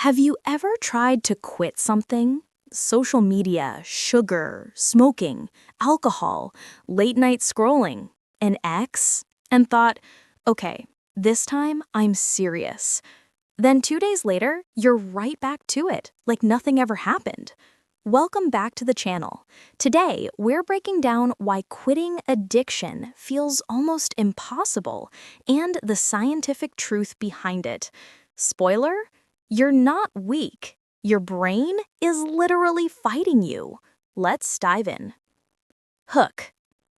Have you ever tried to quit something? Social media, sugar, smoking, alcohol, late night scrolling, an ex, and thought, okay, this time I'm serious. Then 2 days later, you're right back to it, like nothing ever happened. Welcome back to the channel. Today, we're breaking down why quitting addiction feels almost impossible and the scientific truth behind it. Spoiler? You're not weak. Your brain is literally fighting you. Let's dive in. Hook.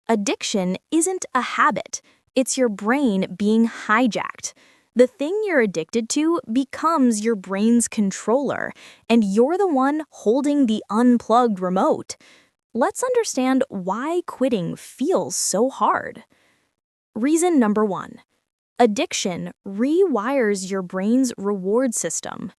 Addiction isn't a habit. It's your brain being hijacked. The thing you're addicted to becomes your brain's controller, and you're the one holding the unplugged remote. Let's understand why quitting feels so hard. Reason number 1. Addiction rewires your brain's reward system.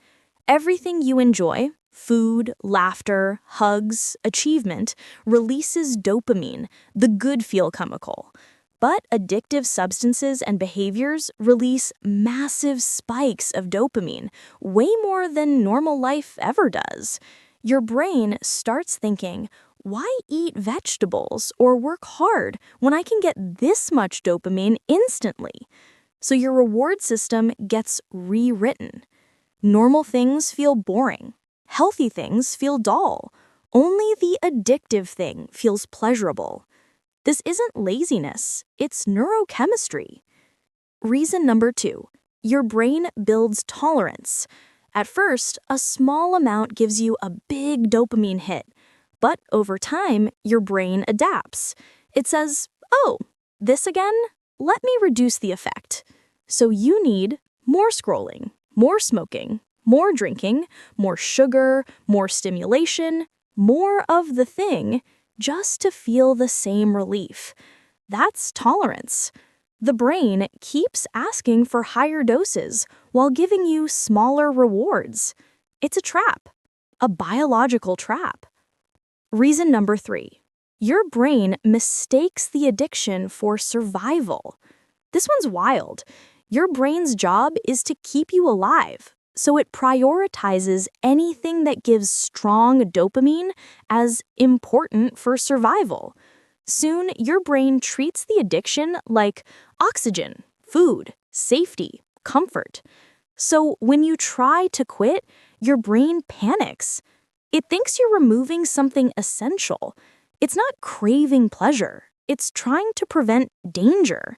Everything you enjoy, food, laughter, hugs, achievement, releases dopamine, the good feel chemical. But addictive substances and behaviors release massive spikes of dopamine, way more than normal life ever does. Your brain starts thinking, why eat vegetables or work hard when I can get this much dopamine instantly? So your reward system gets rewritten. Normal things feel boring. Healthy things feel dull. Only the addictive thing feels pleasurable. This isn't laziness, it's neurochemistry. Reason number 2. Your brain builds tolerance. At first, a small amount gives you a big dopamine hit, but over time, your brain adapts. It says, oh, this again? Let me reduce the effect. So you need more scrolling, more smoking, more drinking, more sugar, more stimulation, more of the thing, just to feel the same relief. That's tolerance. The brain keeps asking for higher doses while giving you smaller rewards. It's a trap, a biological trap. Reason number 3. Your brain mistakes the addiction for survival. This one's wild. Your brain's job is to keep you alive, so it prioritizes anything that gives strong dopamine as important for survival. Soon, your brain treats the addiction like oxygen, food, safety, comfort. So when you try to quit, your brain panics. It thinks you're removing something essential. It's not craving pleasure. It's trying to prevent danger.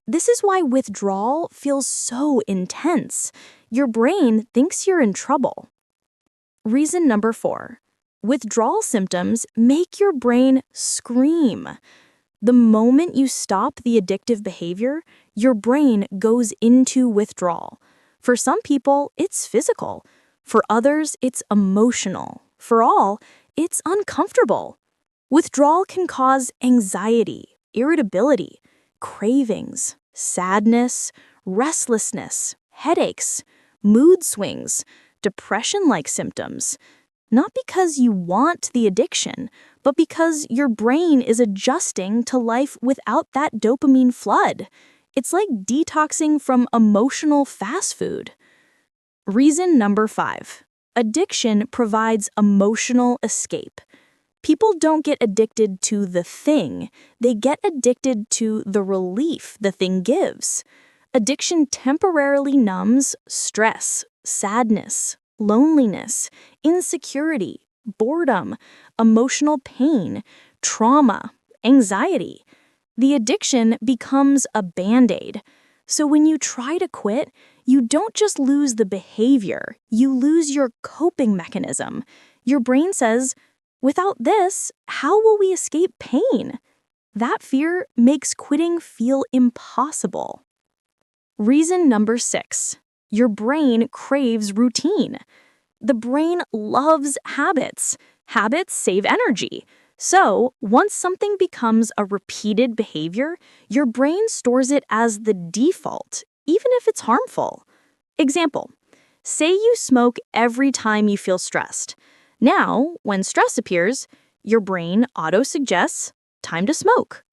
This is why withdrawal feels so intense. Your brain thinks you're in trouble. Reason number 4. Withdrawal symptoms make your brain scream. The moment you stop the addictive behavior, your brain goes into withdrawal. For some people, it's physical. For others, it's emotional. For all, it's uncomfortable. Withdrawal can cause anxiety, irritability, cravings, sadness, restlessness, headaches, mood swings, depression-like symptoms. Not because you want the addiction, but because your brain is adjusting to life without that dopamine flood. It's like detoxing from emotional fast food. Reason number 5. Addiction provides emotional escape. People don't get addicted to the thing, they get addicted to the relief the thing gives. Addiction temporarily numbs stress, sadness, loneliness, insecurity, boredom, emotional pain, trauma, anxiety. The addiction becomes a band-aid. So when you try to quit, you don't just lose the behavior, you lose your coping mechanism. Your brain says, without this, how will we escape pain? That fear makes quitting feel impossible. Reason number 6. Your brain craves routine. The brain loves habits. Habits save energy. So, once something becomes a repeated behavior, your brain stores it as the default, even if it's harmful. Example, say you smoke every time you feel stressed. Now, when stress appears, your brain auto-suggests, time to smoke.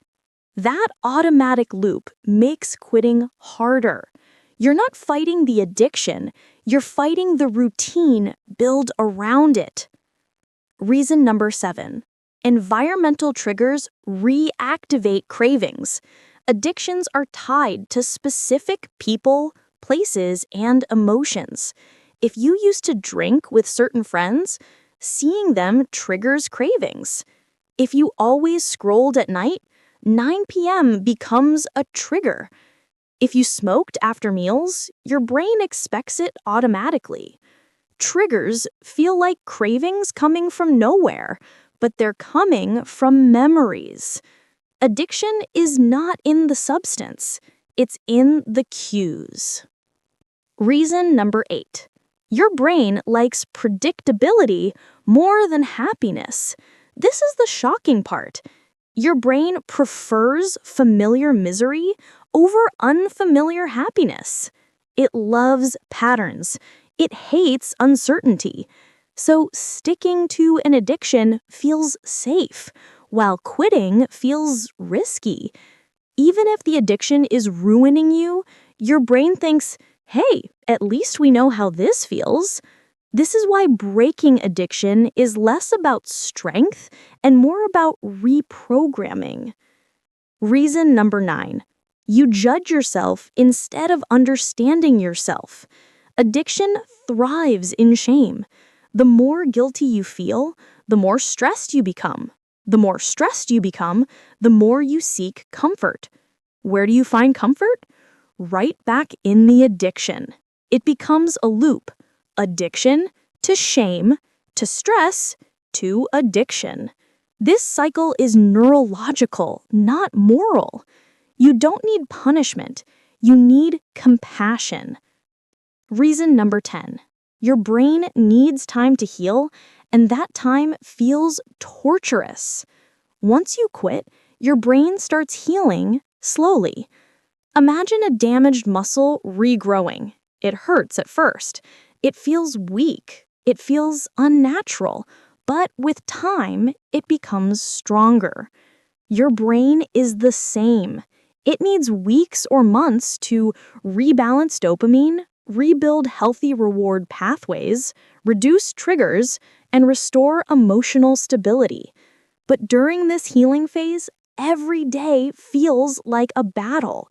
That automatic loop makes quitting harder. You're not fighting the addiction, you're fighting the routine built around it. Reason number 7. Environmental triggers reactivate cravings. Addictions are tied to specific people, places, and emotions. If you used to drink with certain friends, seeing them triggers cravings. If you always scrolled at night, 9 p.m. becomes a trigger. If you smoked after meals, your brain expects it automatically. Triggers feel like cravings coming from nowhere, but they're coming from memories. Addiction is not in the substance, it's in the cues. Reason number 8. Your brain likes predictability more than happiness. This is the shocking part. Your brain prefers familiar misery over unfamiliar happiness. It loves patterns. It hates uncertainty. So sticking to an addiction feels safe, while quitting feels risky. Even if the addiction is ruining you, your brain thinks, hey, at least we know how this feels. This is why breaking addiction is less about strength and more about reprogramming. Reason number 9. You judge yourself instead of understanding yourself. Addiction thrives in shame. The more guilty you feel, the more stressed you become. The more stressed you become, the more you seek comfort. Where do you find comfort? Right back in the addiction. It becomes a loop. Addiction to shame to stress to addiction. This cycle is neurological, not moral. You don't need punishment. You need compassion. Reason number 10. Your brain needs time to heal, and that time feels torturous. Once you quit, your brain starts healing slowly. Imagine a damaged muscle regrowing. It hurts at first. It feels weak. It feels unnatural. But with time, it becomes stronger. Your brain is the same. It needs weeks or months to rebalance dopamine, rebuild healthy reward pathways, reduce triggers, and restore emotional stability. But during this healing phase, every day feels like a battle.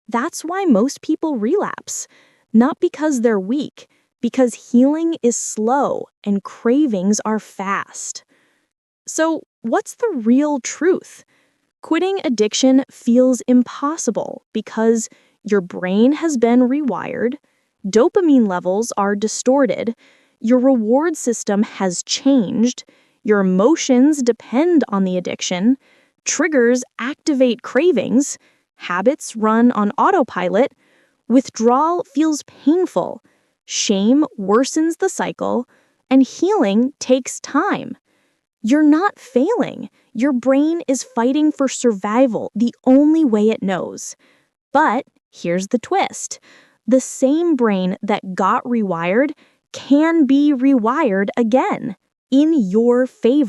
That's why most people relapse. Not because they're weak, because healing is slow and cravings are fast. So, what's the real truth? Quitting addiction feels impossible because your brain has been rewired, dopamine levels are distorted, your reward system has changed, your emotions depend on the addiction, triggers activate cravings, habits run on autopilot, withdrawal feels painful, shame worsens the cycle, and healing takes time. You're not failing. Your brain is fighting for survival the only way it knows. But here's the twist. The same brain that got rewired can be rewired again in your favor.